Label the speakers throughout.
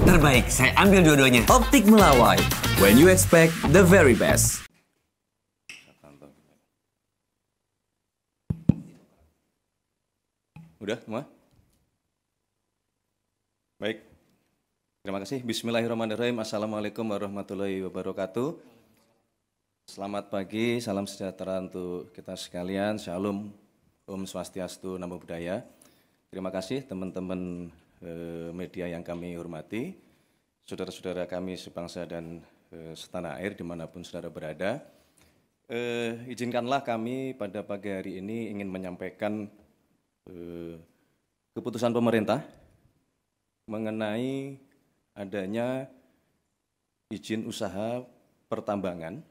Speaker 1: Terbaik, saya ambil dua-duanya.
Speaker 2: Optik Melawai, when you expect the very best.
Speaker 3: Udah semua? Baik. Terima kasih. Bismillahirrahmanirrahim. Assalamualaikum warahmatullahi wabarakatuh. Selamat pagi, salam sejahtera untuk kita sekalian. Shalom, Om Swastiastu, Namo Buddhaya. Terima kasih teman-teman media yang kami hormati, saudara-saudara kami sebangsa dan setanah air dimanapun saudara berada. Izinkanlah kami pada pagi hari ini ingin menyampaikan keputusan pemerintah mengenai adanya izin usaha pertambangan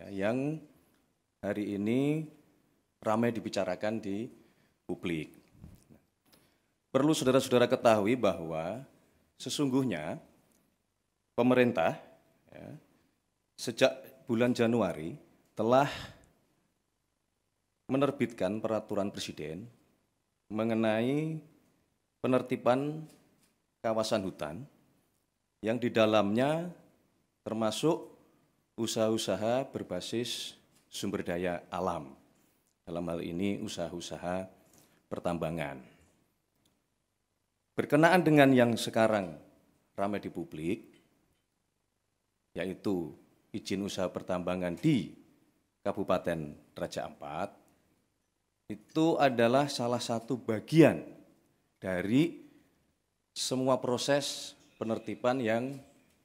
Speaker 3: yang hari ini ramai dibicarakan di publik. Perlu saudara-saudara ketahui bahwa sesungguhnya pemerintah sejak bulan Januari telah menerbitkan peraturan presiden mengenai penertiban kawasan hutan yang di dalamnya termasuk usaha-usaha berbasis sumber daya alam. Dalam hal ini usaha-usaha pertambangan. Berkenaan dengan yang sekarang ramai di publik, yaitu izin usaha pertambangan di Kabupaten Raja Ampat, itu adalah salah satu bagian dari semua proses penertiban yang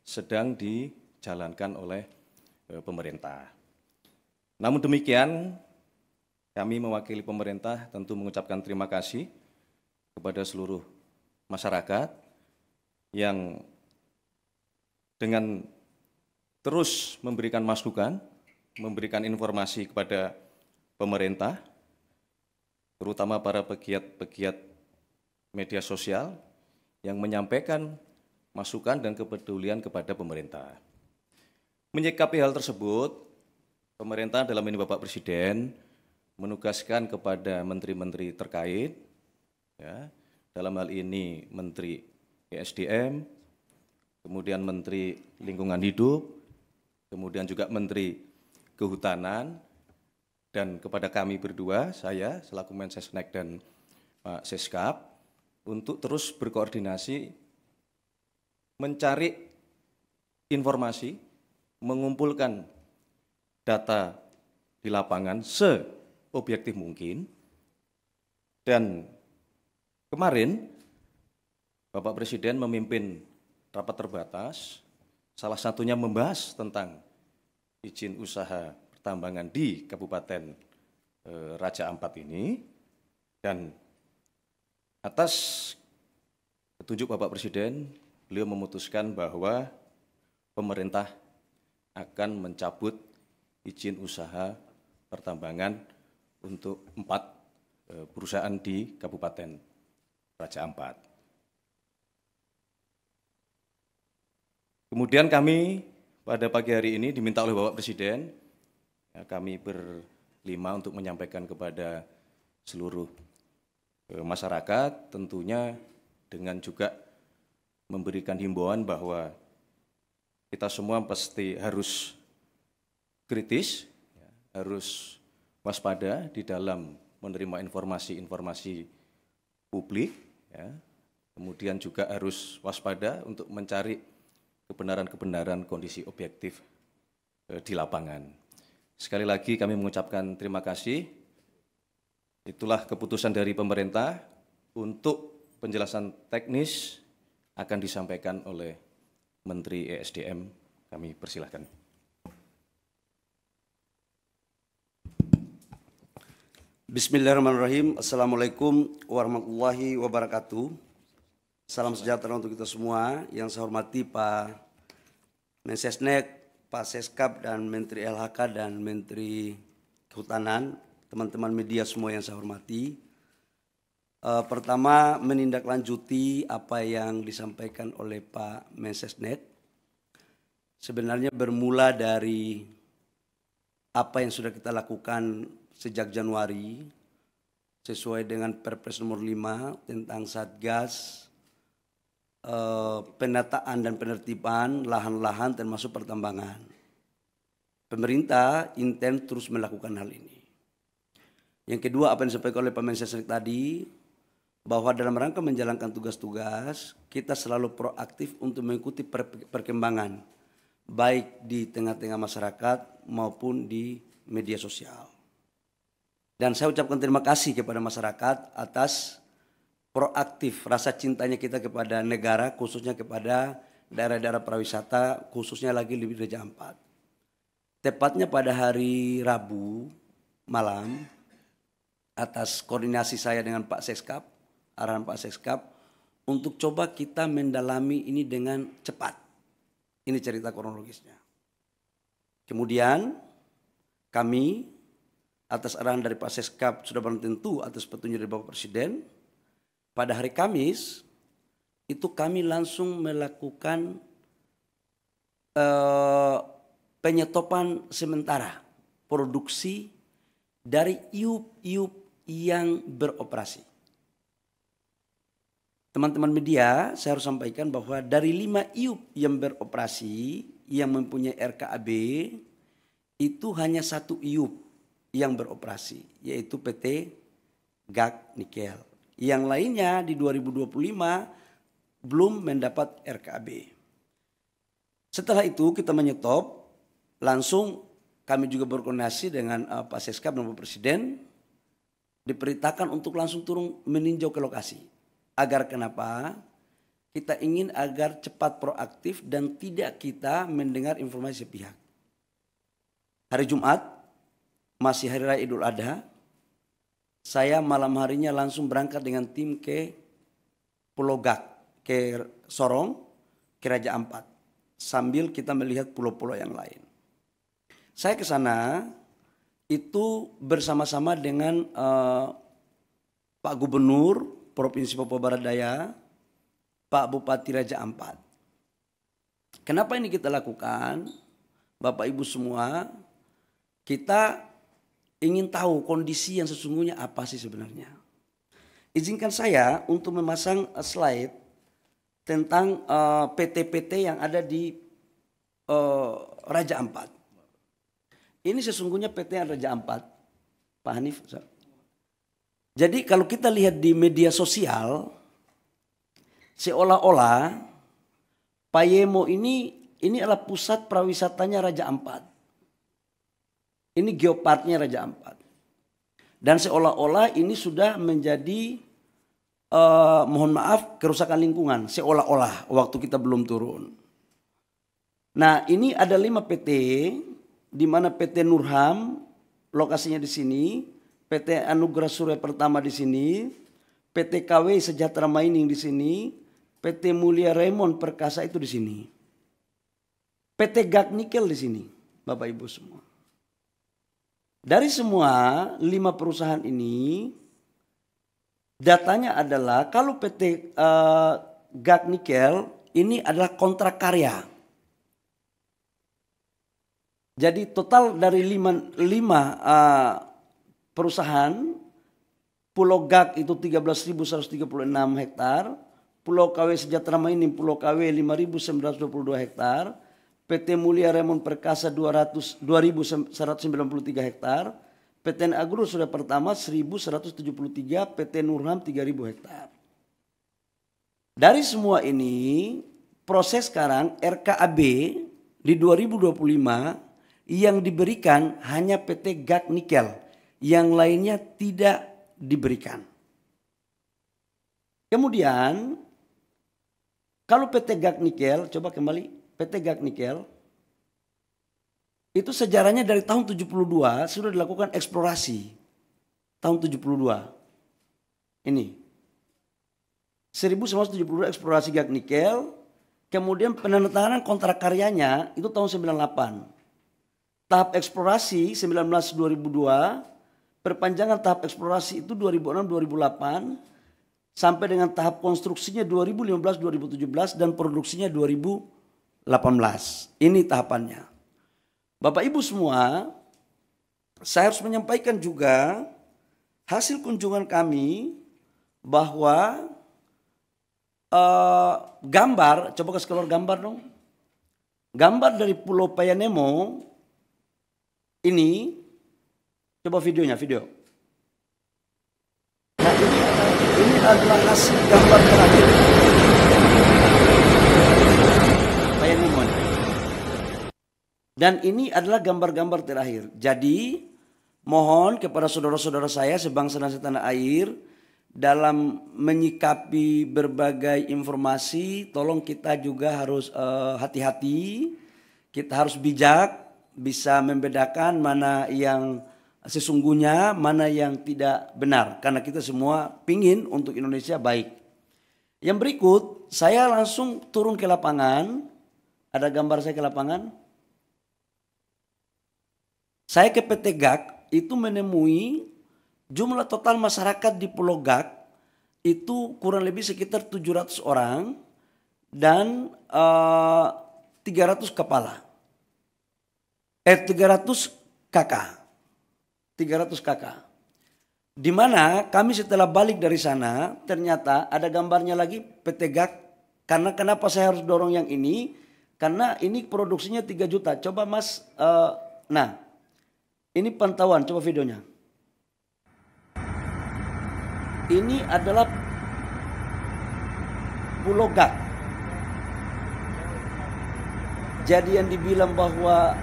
Speaker 3: sedang dijalankan oleh pemerintah. Namun demikian, kami mewakili pemerintah tentu mengucapkan terima kasih kepada seluruh masyarakat yang dengan terus memberikan masukan, memberikan informasi kepada pemerintah, terutama para pegiat-pegiat media sosial yang menyampaikan masukan dan kepedulian kepada pemerintah. Menyikapi hal tersebut, pemerintah dalam ini Bapak Presiden menugaskan kepada menteri-menteri terkait, dalam hal ini Menteri ESDM, kemudian Menteri Lingkungan Hidup, kemudian juga Menteri Kehutanan, dan kepada kami berdua, saya selaku Mensesnek dan Pak Seskap, untuk terus berkoordinasi, mencari informasi, mengumpulkan data di lapangan seobjektif mungkin, dan kemarin Bapak Presiden memimpin rapat terbatas, salah satunya membahas tentang izin usaha pertambangan di Kabupaten Raja Ampat ini, dan atas petunjuk Bapak Presiden, beliau memutuskan bahwa pemerintah akan mencabut izin usaha pertambangan untuk 4 perusahaan di Kabupaten Raja Ampat. Kemudian kami pada pagi hari ini diminta oleh Bapak Presiden, kami berlima untuk menyampaikan kepada seluruh masyarakat, tentunya dengan juga memberikan himbauan bahwa kita semua pasti harus kritis, harus waspada di dalam menerima informasi-informasi publik, kemudian juga harus waspada untuk mencari kebenaran-kebenaran kondisi objektif di lapangan. Sekali lagi kami mengucapkan terima kasih. Itulah keputusan dari pemerintah. Untuk penjelasan teknis akan disampaikan oleh Menteri ESDM. Kami persilahkan.
Speaker 4: Bismillahirrahmanirrahim. Assalamualaikum warahmatullahi wabarakatuh. Salam sejahtera untuk kita semua. Yang saya hormati Pak Mensesnek, Pak Seskap, dan Menteri LHK dan Menteri Kehutanan, teman-teman media semua yang saya hormati. Pertama, menindaklanjuti apa yang disampaikan oleh Pak Mensesnek. Sebenarnya bermula dari apa yang sudah kita lakukan sejak Januari sesuai dengan Perpres nomor 5 tentang Satgas penataan dan penertiban lahan-lahan termasuk pertambangan. Pemerintah intens terus melakukan hal ini. Yang kedua, apa yang disampaikan oleh Pak Mensesnek tadi, bahwa dalam rangka menjalankan tugas-tugas, kita selalu proaktif untuk mengikuti perkembangan, baik di tengah-tengah masyarakat maupun di media sosial. Dan saya ucapkan terima kasih kepada masyarakat atas proaktif rasa cintanya kita kepada negara, khususnya kepada daerah-daerah pariwisata, khususnya lagi di Raja Ampat. Tepatnya pada hari Rabu malam, atas koordinasi saya dengan Pak Seskap, arahan Pak Seskap, untuk coba kita mendalami ini dengan cepat. Ini cerita kronologisnya. Kemudian kami atas arahan dari Pak Seskap sudah barang tentu atas petunjuk dari Bapak Presiden, pada hari Kamis itu kami langsung melakukan penyetopan sementara produksi dari iup-iup yang beroperasi. Teman-teman media, saya harus sampaikan bahwa dari 5 iup yang beroperasi yang mempunyai RKAB itu hanya 1 iup yang beroperasi, yaitu PT GAK Nikel. Yang lainnya di 2025 belum mendapat RKAB. Setelah itu kita menyetop, langsung kami juga berkoordinasi dengan Pak Seskap dan Bapak Presiden, diperintahkan untuk langsung turun meninjau ke lokasi. Agar kenapa? Kita ingin agar cepat proaktif dan tidak kita mendengar informasi sepihak. Hari Jumat, masih hari raya Idul Adha, saya malam harinya langsung berangkat dengan tim ke Pulau Gak, ke Sorong, ke Raja Ampat. Sambil kita melihat pulau-pulau yang lain. Saya ke sana itu bersama-sama dengan Pak Gubernur Provinsi Papua Barat Daya, Pak Bupati Raja Ampat. Kenapa ini kita lakukan? Bapak Ibu semua, kita ingin tahu kondisi yang sesungguhnya apa sih sebenarnya. Izinkan saya untuk memasang slide tentang PT-PT yang ada di Raja Ampat. Ini sesungguhnya PT yang Raja Ampat, Pak Hanif. Jadi kalau kita lihat di media sosial, seolah-olah Payemo ini adalah pusat pariwisatanya Raja Ampat. Ini geoparknya Raja Ampat. Dan seolah-olah ini sudah menjadi, mohon maaf, kerusakan lingkungan. Seolah-olah waktu kita belum turun. Nah ini ada 5 PT, di mana PT Nurham, lokasinya di sini, PT Anugerah Surya Pertama di sini, PT KW Sejahtera Mining di sini, PT Mulia Raymond Perkasa itu di sini. PT GAK Nikel di sini, Bapak Ibu semua. Dari semua 5 perusahaan ini, datanya adalah kalau PT GAK Nikel ini adalah kontrak karya. Jadi total dari 5 perusahaan, Pulau GAK itu 13.136 hektar, Pulau KW Sejahtera Mining, Pulau KW 5.922 hektar, PT Mulia Raymond Perkasa 2.193 hektar, PT Agro Surya Pertama 1.173, PT Nurham 3.000 hektar. Dari semua ini, proses sekarang RKAB di 2025 yang diberikan hanya PT GAK Nikel, yang lainnya tidak diberikan. Kemudian, kalau PT GAK Nikel, coba kembali, PT GAK Nikel itu sejarahnya dari tahun 72 sudah dilakukan eksplorasi. Tahun 72. Ini. 1972 eksplorasi GAK Nikel, kemudian penandatanganan kontrak karyanya itu tahun 98. Tahap eksplorasi 2002, perpanjangan tahap eksplorasi itu 2006-2008, sampai dengan tahap konstruksinya 2015-2017 dan produksinya 2018. Ini tahapannya. Bapak Ibu semua, saya harus menyampaikan juga hasil kunjungan kami bahwa gambar, coba kasih keluar gambar dong. Gambar dari Pulau Payanemo ini, coba videonya, video. Nah ini adalah hasil gambar terakhir. Payanemo. Dan ini adalah gambar-gambar terakhir. Jadi mohon kepada saudara-saudara saya sebangsa dan setanah air, dalam menyikapi berbagai informasi, tolong kita juga harus hati-hati, kita harus bijak, bisa membedakan mana yang sesungguhnya, mana yang tidak benar. Karena kita semua pingin untuk Indonesia baik. Yang berikut, saya langsung turun ke lapangan. Ada gambar saya ke lapangan. Saya ke PT GAK itu menemui jumlah total masyarakat di Pulau GAK itu kurang lebih sekitar 700 orang dan 300 kepala. 300 kakak. 300 kakak. Di mana kami setelah balik dari sana ternyata ada gambarnya lagi PT GAK. Karena kenapa saya harus dorong yang ini? Karena ini produksinya 3 juta. Coba Mas, nah ini pantauan, coba videonya. Ini adalah Pulau GAK. Jadi yang dibilang bahwa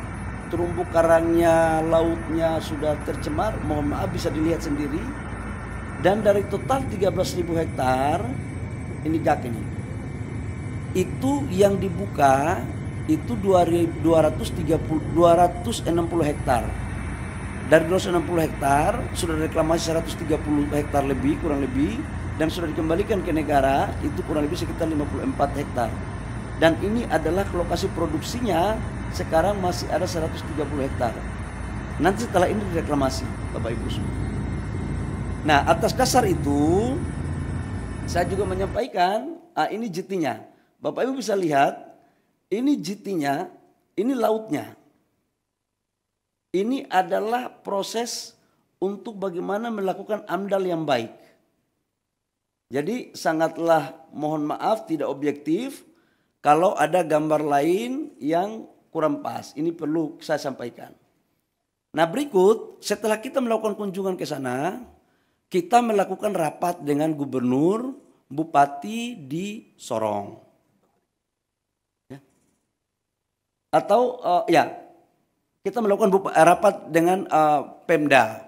Speaker 4: terumbu karangnya, lautnya sudah tercemar, mohon maaf bisa dilihat sendiri. Dan dari total 13.000 hektar, ini GAK ini. Itu yang dibuka itu 260 hektar. Dari 260 hektar sudah reklamasi 130 hektar lebih, kurang lebih, dan sudah dikembalikan ke negara itu kurang lebih sekitar 54 hektar. Dan ini adalah lokasi produksinya sekarang masih ada 130 hektar. Nanti setelah ini direklamasi, Bapak Ibu semua. Nah, atas dasar itu saya juga menyampaikan, ini JT-nya. Bapak Ibu bisa lihat, ini JT-nya, ini lautnya. Ini adalah proses untuk bagaimana melakukan AMDAL yang baik. Jadi sangatlah mohon maaf tidak objektif kalau ada gambar lain yang kurang pas. Ini perlu saya sampaikan. Nah berikut setelah kita melakukan kunjungan ke sana, kita melakukan rapat dengan gubernur, bupati di Sorong. Ya. Atau kita melakukan rapat dengan Pemda.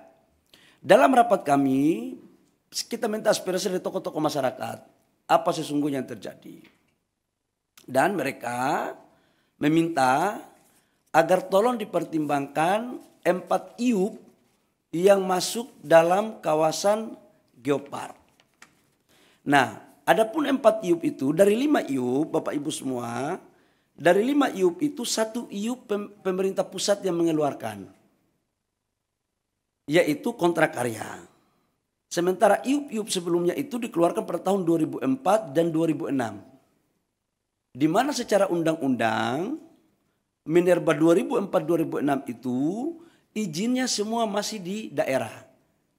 Speaker 4: Dalam rapat kami, kita minta aspirasi dari tokoh-tokoh masyarakat. Apa sesungguhnya yang terjadi. Dan mereka meminta agar tolong dipertimbangkan 4 IUP yang masuk dalam kawasan Geopark. Nah, adapun 4 IUP itu, dari 5 IUP, Bapak Ibu semua, dari 5 IUP itu 1 IUP pemerintah pusat yang mengeluarkan. Yaitu kontrak karya. Sementara IUP-IUP sebelumnya itu dikeluarkan pada tahun 2004 dan 2006. Di mana secara undang-undang Minerba 2004-2006 itu izinnya semua masih di daerah.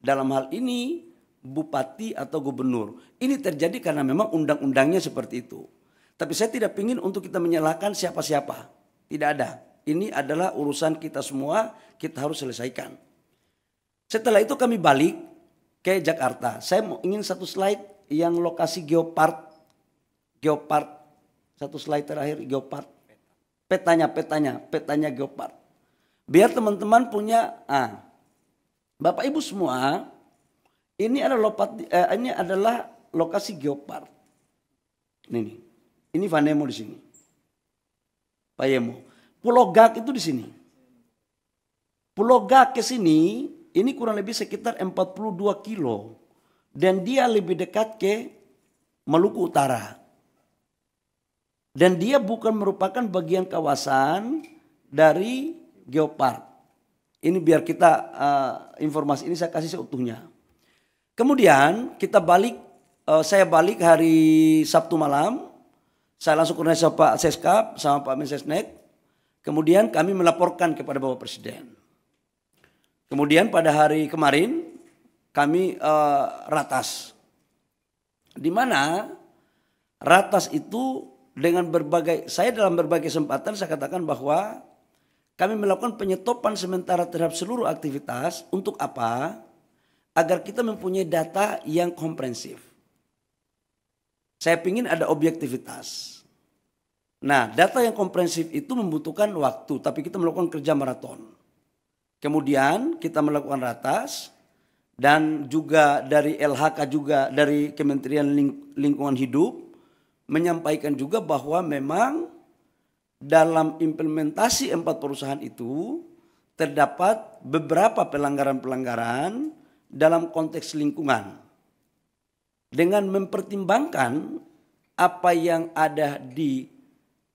Speaker 4: Dalam hal ini bupati atau gubernur. Ini terjadi karena memang undang-undangnya seperti itu. Tapi saya tidak ingin untuk kita menyalahkan siapa-siapa. Tidak ada. Ini adalah urusan kita semua, kita harus selesaikan. Setelah itu kami balik ke Jakarta. Saya ingin satu slide yang lokasi Geopark. Geopark. Satu slide terakhir Geopark. Petanya Geopark. Biar teman-teman punya, Bapak Ibu semua, ini adalah lokasi Geopark. Ini Vanemo di sini. Payemo. Pulau GAK itu di sini. Pulau GAK ke sini, ini kurang lebih sekitar 42 kilo. Dan dia lebih dekat ke Maluku Utara. Dan dia bukan merupakan bagian kawasan dari Geopark. Ini biar kita informasi ini saya kasih seutuhnya. Kemudian kita balik, saya balik hari Sabtu malam. Saya langsung koordinasi sama Pak Seskap sama Pak Mensesnek. Kemudian kami melaporkan kepada Bapak Presiden. Kemudian pada hari kemarin kami ratas. Di mana Ratas itu dengan saya dalam berbagai kesempatan saya katakan bahwa kami melakukan penyetopan sementara terhadap seluruh aktivitas. Untuk apa? Agar kita mempunyai data yang komprehensif. Saya ingin ada objektivitas. Nah, data yang komprehensif itu membutuhkan waktu, tapi kita melakukan kerja maraton. Kemudian kita melakukan ratas, dan juga dari LHK juga dari Kementerian Lingkungan Hidup menyampaikan juga bahwa memang dalam implementasi 4 perusahaan itu terdapat beberapa pelanggaran-pelanggaran dalam konteks lingkungan. Dengan mempertimbangkan apa yang ada di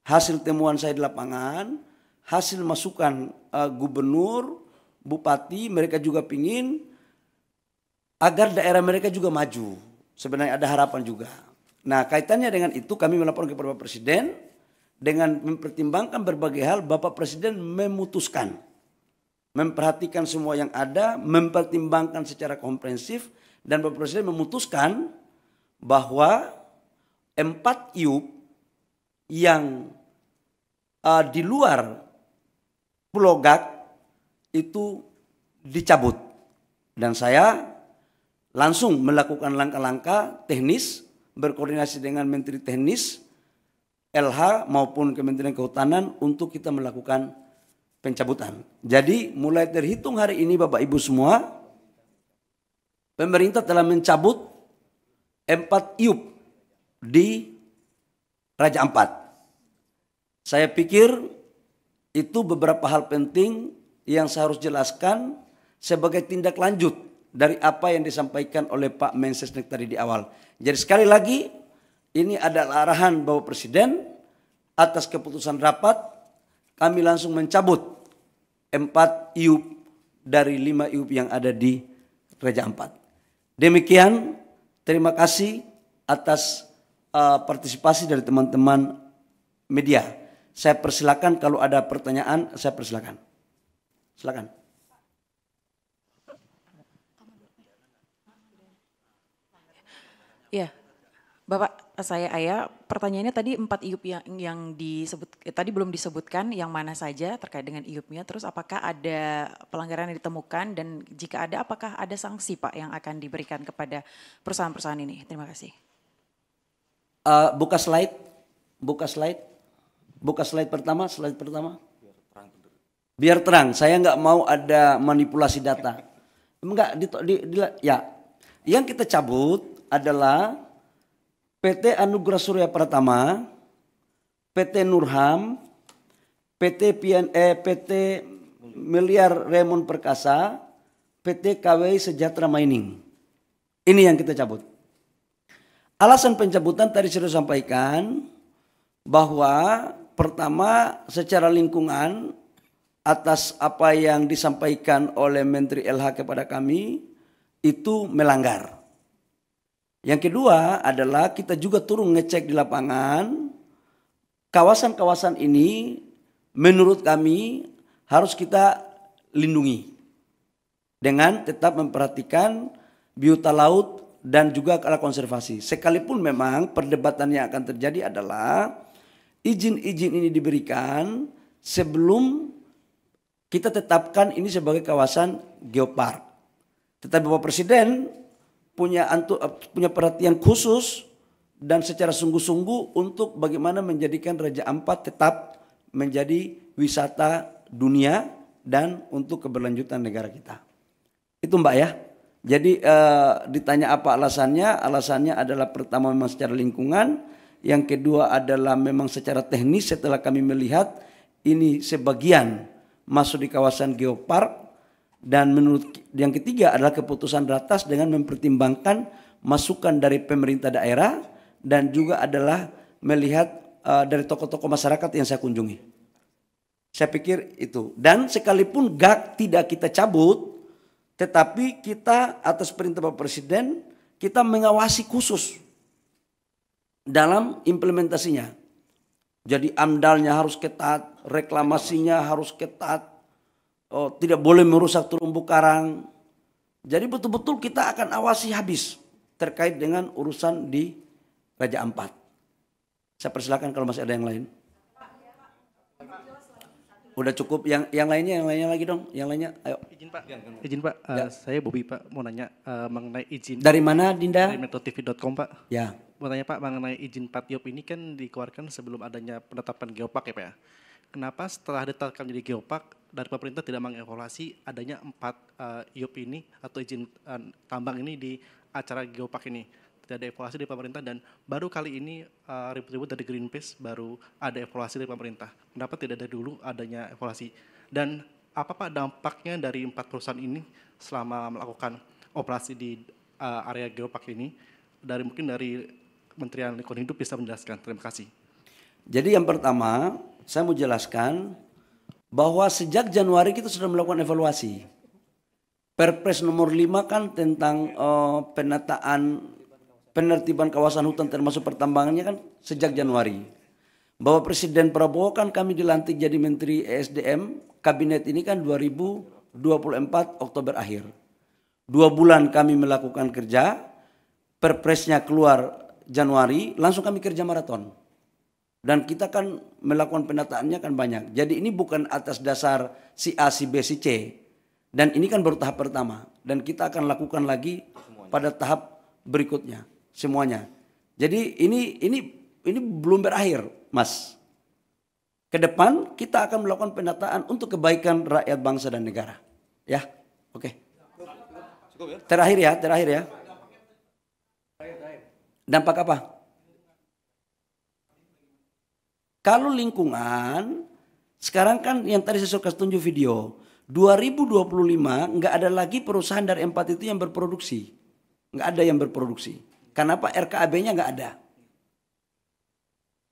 Speaker 4: hasil temuan saya di lapangan, hasil masukan gubernur, bupati, mereka juga ingin agar daerah mereka juga maju. Sebenarnya ada harapan juga. Nah, kaitannya dengan itu kami melaporkan kepada Bapak Presiden dengan mempertimbangkan berbagai hal. Bapak Presiden memutuskan, memperhatikan semua yang ada, mempertimbangkan secara komprehensif, dan Bapak Presiden memutuskan bahwa 4 IUP yang di luar Pulau Gak itu dicabut. Dan saya langsung melakukan langkah-langkah teknis, berkoordinasi dengan Menteri Teknis, LH maupun Kementerian Kehutanan untuk kita melakukan pencabutan. Jadi mulai terhitung hari ini Bapak Ibu semua, pemerintah telah mencabut 4 IUP di Raja Ampat. Saya pikir itu beberapa hal penting yang saya harus jelaskan sebagai tindak lanjut dari apa yang disampaikan oleh Pak Mensesnek tadi di awal. Jadi sekali lagi, ini adalah arahan Bapak Presiden atas keputusan rapat, kami langsung mencabut 4 IUP dari 5 IUP yang ada di Raja Ampat. Demikian, terima kasih atas partisipasi dari teman-teman media. Saya persilakan kalau ada pertanyaan, saya persilakan. Silakan.
Speaker 1: Ya, Bapak, saya Aya. Pertanyaannya tadi 4 IUP yang disebut tadi belum disebutkan yang mana saja terkait dengan IUP-nya. Terus apakah ada pelanggaran yang ditemukan dan jika ada apakah ada sanksi Pak yang akan diberikan kepada perusahaan-perusahaan ini? Terima kasih.
Speaker 4: Buka slide pertama. Biar terang. Saya nggak mau ada manipulasi data. Enggak, ya. Yang kita cabut adalah PT Anugerah Surya Pratama, PT Nurham, PT Miliar Raymond Perkasa, PT KWI Sejahtera Mining. Ini yang kita cabut. Alasan pencabutan tadi sudah sampaikan bahwa pertama secara lingkungan atas apa yang disampaikan oleh Menteri LH kepada kami itu melanggar. Yang kedua adalah kita juga turun ngecek di lapangan, kawasan-kawasan ini menurut kami harus kita lindungi dengan tetap memperhatikan biota laut dan juga ala konservasi. Sekalipun memang perdebatan yang akan terjadi adalah izin-izin ini diberikan sebelum kita tetapkan ini sebagai kawasan geopark. Tetapi Bapak Presiden punya perhatian khusus dan secara sungguh-sungguh untuk bagaimana menjadikan Raja Ampat tetap menjadi wisata dunia dan untuk keberlanjutan negara kita. Itu Mbak ya. Jadi ditanya apa alasannya? Alasannya adalah pertama memang secara lingkungan, yang kedua adalah memang secara teknis setelah kami melihat ini sebagian masuk di kawasan geopark. Dan menurut yang ketiga adalah keputusan ratas dengan mempertimbangkan masukan dari pemerintah daerah dan juga adalah melihat dari tokoh-tokoh masyarakat yang saya kunjungi. Saya pikir itu. Dan sekalipun GAK tidak kita cabut, tetapi kita atas perintah Bapak Presiden kita mengawasi khusus dalam implementasinya. Jadi AMDAL-nya harus ketat, reklamasinya harus ketat. Tidak boleh merusak terumbu karang. Jadi betul-betul kita akan awasi habis terkait dengan urusan di Raja Ampat. Saya persilakan kalau masih ada yang lain. Udah cukup, yang lainnya lagi dong, yang lainnya, ayo.
Speaker 5: Izin Pak, saya Bobi Pak, mau nanya mengenai izin.
Speaker 4: Dari mana Dinda?
Speaker 5: Dari metrotv.com Pak.
Speaker 4: Ya.
Speaker 5: Mau tanya Pak, mengenai izin 4 IOP ini kan dikeluarkan sebelum adanya penetapan geopark ya Pak ya. Kenapa setelah ditetapkan menjadi geopark, dari pemerintah tidak mengevaluasi adanya 4 IOP ini atau izin tambang ini di acara geopark ini? Tidak ada evaluasi dari pemerintah dan baru kali ini ribut-ribut dari Greenpeace baru ada evaluasi dari pemerintah. Kenapa tidak dari dulu adanya evaluasi? Dan apa Pak dampaknya dari 4 perusahaan ini selama melakukan operasi di area geopark ini? Mungkin dari Kementerian Lingkungan Hidup bisa menjelaskan. Terima kasih.
Speaker 4: Jadi yang pertama, saya mau jelaskan bahwa sejak Januari kita sudah melakukan evaluasi. Perpres nomor 5 kan tentang penertiban kawasan hutan termasuk pertambangannya kan sejak Januari. Bahwa Presiden Prabowo kan kami dilantik jadi Menteri ESDM, kabinet ini kan 2024 Oktober akhir. 2 bulan kami melakukan kerja, perpresnya keluar Januari, langsung kami kerja maraton. Dan kita kan melakukan penataannya kan banyak. Jadi ini bukan atas dasar si A, si B, si C. Dan ini kan baru tahap pertama. Dan kita akan lakukan lagi pada tahap berikutnya. Semuanya. Jadi ini belum berakhir, Mas. Ke depan kita akan melakukan penataan untuk kebaikan rakyat bangsa dan negara. Ya, oke. Terakhir ya. Dampak apa? Kalau lingkungan, sekarang kan yang tadi saya suka tunjuk video, 2025 nggak ada lagi perusahaan dari 4 itu yang berproduksi. Nggak ada yang berproduksi. Kenapa? RKAB-nya nggak ada.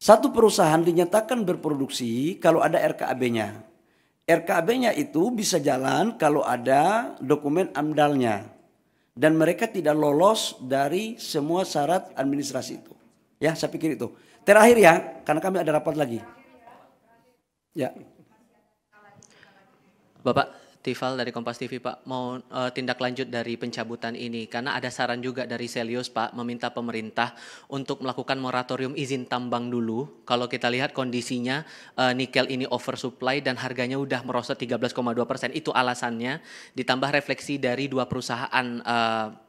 Speaker 4: Satu perusahaan dinyatakan berproduksi kalau ada RKAB-nya. RKAB-nya itu bisa jalan kalau ada dokumen AMDAL-nya. Dan mereka tidak lolos dari semua syarat administrasi itu. Ya, saya pikir itu. Terakhir ya, karena kami ada rapat lagi. Ya.
Speaker 6: Bapak Tifal dari Kompas TV Pak, mau tindak lanjut dari pencabutan ini karena ada saran juga dari Selius Pak meminta pemerintah untuk melakukan moratorium izin tambang dulu. Kalau kita lihat kondisinya nikel ini oversupply dan harganya udah merosot 13,2%, itu alasannya. Ditambah refleksi dari 2 perusahaan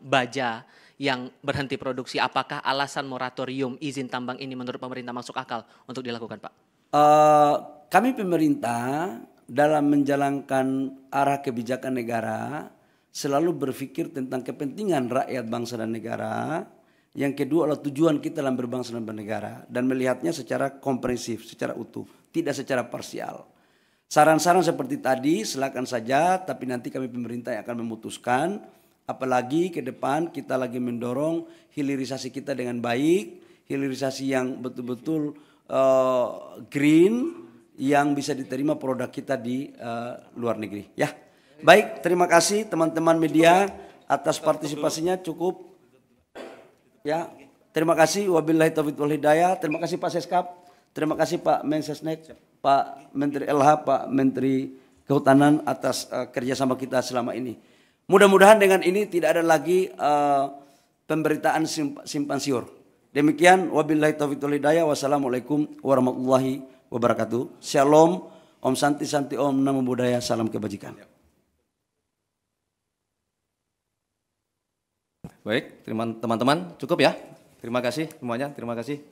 Speaker 6: baja yang berhenti produksi. Apakah alasan moratorium izin tambang ini menurut pemerintah masuk akal untuk dilakukan Pak?
Speaker 4: Kami pemerintah dalam menjalankan arah kebijakan negara selalu berpikir tentang kepentingan rakyat bangsa dan negara. Yang kedua adalah tujuan kita dalam berbangsa dan bernegara dan melihatnya secara komprehensif, secara utuh, tidak secara parsial. Saran-saran seperti tadi silakan saja, tapi nanti kami pemerintah yang akan memutuskan. Apalagi ke depan kita lagi mendorong hilirisasi kita dengan baik, hilirisasi yang betul-betul green, yang bisa diterima produk kita di luar negeri. Ya, baik. Terima kasih teman-teman media atas partisipasinya, cukup. Ya, terima kasih. Wabillahi taufiq wal hidayah. Terima kasih Pak Seskap. Terima kasih Pak Mensesnek, Pak Menteri LH, Pak Menteri Kehutanan atas kerjasama kita selama ini. Mudah-mudahan dengan ini tidak ada lagi pemberitaan simpang siur. Demikian. Wabillahi taufiq wal hidayah. Wassalamualaikum warahmatullahi wabarakatuh. Shalom, Om Santi Santi Om, Namo Buddhaya, salam kebajikan.
Speaker 3: Baik, teman-teman cukup ya. Terima kasih semuanya, terima kasih.